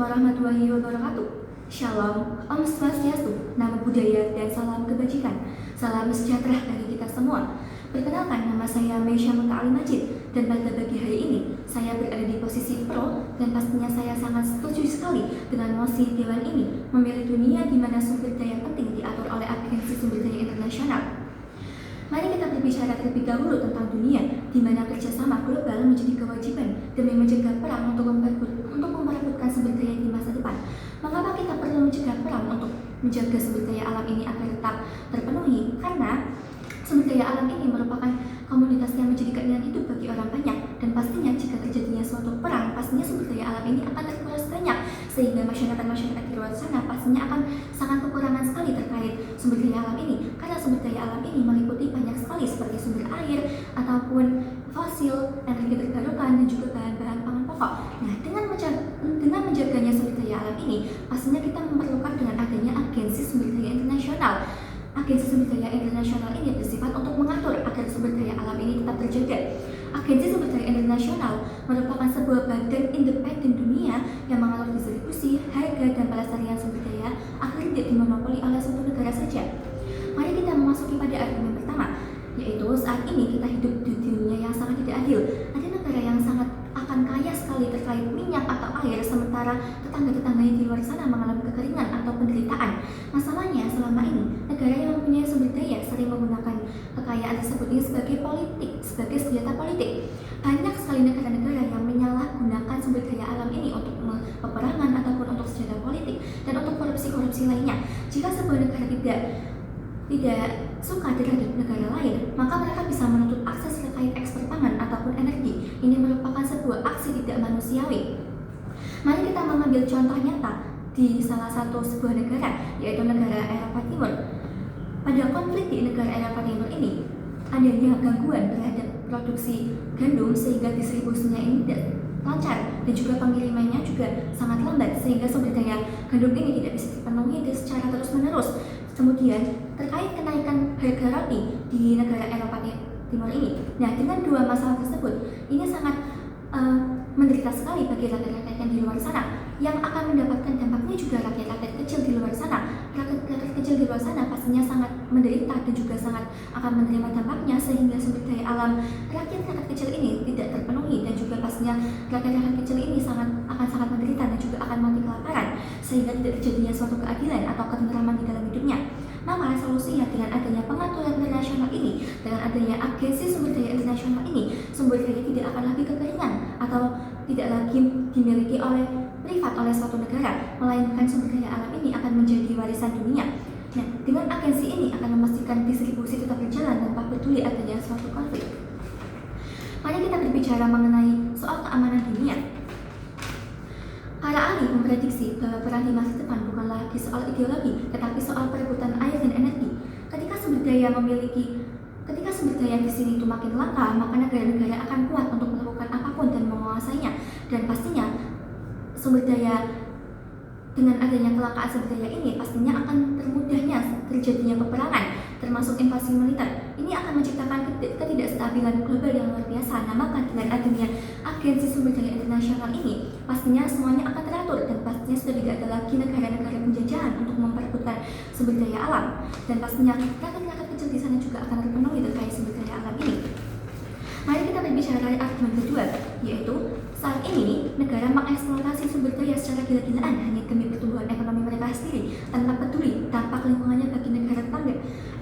warahmatullahi wabarakatuh. Shalom, Om Swastiastu, Namo Buddhaya, dan salam kebajikan. Salam sejahtera bagi kita semua. Perkenalkan, nama saya Meisha Muta'ali Majid, dan pada pagi hari ini saya berada di posisi pro, dan pastinya saya sangat setuju sekali dengan mosi Dewan ini memilih dunia di mana sumber daya penting diatur oleh agensi sumber daya internasional. Mari kita berbicara terlebih dahulu tentang dunia, di mana kerjasama global menjadi kewajiban demi mencegah perang untuk memperebutkan sumber daya di masa depan. Mengapa kita perlu mencegah perang untuk menjaga sumber daya alam ini agar tetap terpenuhi? Karena sumber daya alam ini merupakan komoditas yang menjadi keinginan hidup bagi orang banyak, dan pastinya jika terjadinya suatu perang, pastinya sumber daya alam ini akan terkuras banyak, sehingga masyarakat di luar sana pastinya akan sangat kekurangan sekali terkait sumber daya alam ini, karena sumber daya alam ini meliputi banyak sekali seperti sumber air ataupun fosil, energi terbarukan, dan juga bahan-bahan pangan pokok. Nah, dengan menjaganya sumber daya alam ini, pastinya kita memerlukan dengan adanya agensi sumber daya internasional. Agensi sumber daya internasional ini bersifat untuk mengatur agar sumber daya alam ini tetap terjaga. Agensi sumber daya internasional merupakan sebuah badan independen dunia yang mengatur distribusi, harga, dan pelestarian sumber daya agar tidak dimonopoli oleh suatu negara saja. Mari kita memasuki pada argumen pertama, yaitu saat ini kita hidup di dunia yang sangat tidak adil. Ada negara yang sangat akan kaya sekali terkait minyak atau air, sementara tetangga-tetangganya di luar sana mengalami kekeringan atau penderitaan. Masalahnya, selama ini negara yang mempunyai sumber daya sering menggunakan kekayaan tersebut ini sebagai senjata politik. Banyak sekali negara-negara yang menyalahgunakan sumber daya alam ini untuk peperangan ataupun untuk senjata politik dan untuk korupsi-korupsi lainnya. Jika sebuah negara tidak suka terhadap negara lain, maka mereka bisa menuntut akses terkait ekspor pangan ataupun energi. Ini merupakan sebuah aksi tidak manusiawi. Mari kita mengambil contoh nyata di salah satu sebuah negara, yaitu negara Eropa Timur. Pada konflik di negara Eropa Timur ini, adanya gangguan terhadap produksi gandum sehingga distribusinya ini tidak lancar, dan juga pengirimannya juga sangat lambat, sehingga sumber daya gandum ini tidak bisa dipenuhi secara terus-menerus. Kemudian terkait kenaikan harga roti di negara Eropa Timur ini. Nah, dengan dua masalah tersebut, ini sangat menderita sekali bagi rakyat-rakyat yang di luar sana. Yang akan mendapatkan dampaknya juga rakyat-rakyat kecil di luar sana. Rakyat kecil di luar sana pastinya sangat menderita dan juga sangat akan menerima dampaknya, sehingga sumber daya alam rakyat-rakyat kecil ini tidak terpenuhi, dan juga pastinya rakyat-rakyat kecil ini akan sangat menderita dan juga akan mati kelaparan, sehingga tidak terjadinya suatu keadilan atau ketentraman di dalam hidupnya. Maka solusinya dengan adanya pengaturan internasional ini, dengan adanya agensi sumber daya internasional ini, sumber daya tidak akan lagi kekeringan atau tidak lagi dimiliki oleh privat oleh suatu negara, melainkan sumber daya alam ini akan menjadi warisan dunia. Nah, dengan agensi ini akan memastikan distribusi tetap berjalan tanpa peduli adanya suatu konflik. Mari kita berbicara mengenai soal keamanan dunia. Para ahli memprediksi bahwa perang di masa depan bukanlah lagi soal ideologi, tetapi soal perebutan air dan energi. Ketika sumber daya di sini itu makin langka, maka negara-negara akan kuat untuk melakukan apapun dan menguasainya. Dan pastinya sumber daya, dengan adanya kelangkaan sumber daya ini, pastinya akan termudahnya terjadinya peperangan, termasuk invasi militer. Ini akan menciptakan ketidakstabilan global yang luar biasa. Nah, maka dengan adanya agensi sumber daya internasional ini, pastinya semuanya akan teratur, dan pastinya sudah tidak ada lagi negara-negara penjajahan untuk memperebutkan sumber daya alam. Dan pastinya rakyat-rakyat kecil di sana juga akan terpenuhi terkait sumber daya alam ini. Mari kita berbicara argumen kedua, yaitu saat ini negara mengeksploitasi sumber daya secara gila-gilaan hanya demi pertumbuhan ekonomi mereka sendiri, tanpa peduli dampak lingkungannya bagi negara tetangga.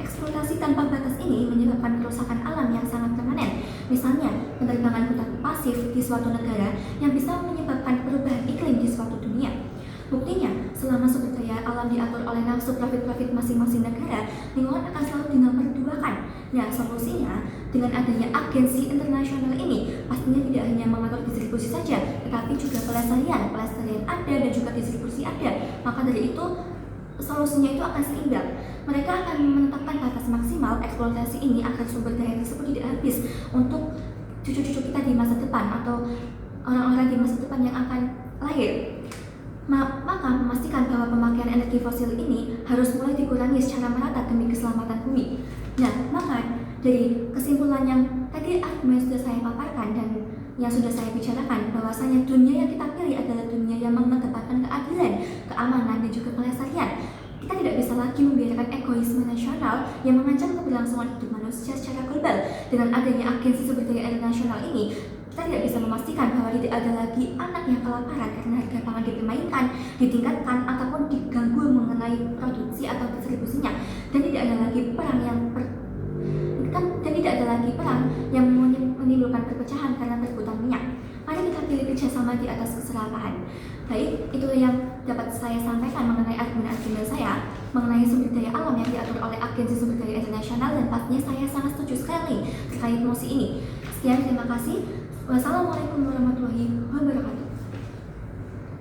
Eksploitasi tanpa batas ini menyebabkan kerusakan alam yang sangat permanen. Misalnya, penerbangan hutan pasif di suatu negara yang bisa menyebabkan perubahan iklim di suatu dunia. Buktinya, selama sumber daya alam diatur oleh nafsu profit masing-masing negara, lingkungan akan selalu dinomorduakan. Nah, solusinya dengan adanya agensi internasional ini, pastinya tidak hanya mengatur distribusi saja, tetapi juga pelestarian ada dan juga distribusi ada. Maka dari itu, solusinya itu akan seimbang. Mereka akan menetapkan batas maksimal eksploitasi ini agar sumber daya tersebut tidak habis untuk cucu-cucu kita di masa depan atau orang-orang di masa depan yang akan lahir. Maka memastikan bahwa pemakaian energi fosil ini harus mulai dikurangi secara merata demi keselamatan bumi. Nah, maka dari kesimpulan yang tadi argumen sudah saya paparkan dan yang sudah saya bicarakan, bahwasanya dunia yang kita pilih adalah dunia yang mengedepankan keadilan keamanan, dan juga kelestarian. Kita tidak bisa lagi membiarkan egoisme nasional yang mengancam keberlangsungan hidup manusia secara global. Dengan adanya agensi sumber daya internasional ini, kita tidak bisa memastikan bahwa tidak ada lagi anak yang kelaparan karena harga pangan dipermainkan, ditingkatkan, ataupun diganggu mengenai produksi atau distribusinya, dan tidak ada lagi perang yang menimbulkan perpecahan karena perebutan minyak. Mari kita pilih kerjasama di atas keserakahan. Baik, itu yang dapat saya sampaikan mengenai argumen-argumen saya mengenai sumber daya alam yang diatur oleh Agensi Sumber Daya Internasional, dan pastinya saya sangat setuju sekali terkait mosi ini. Sekian, terima kasih. Wassalamualaikum warahmatullahi wabarakatuh.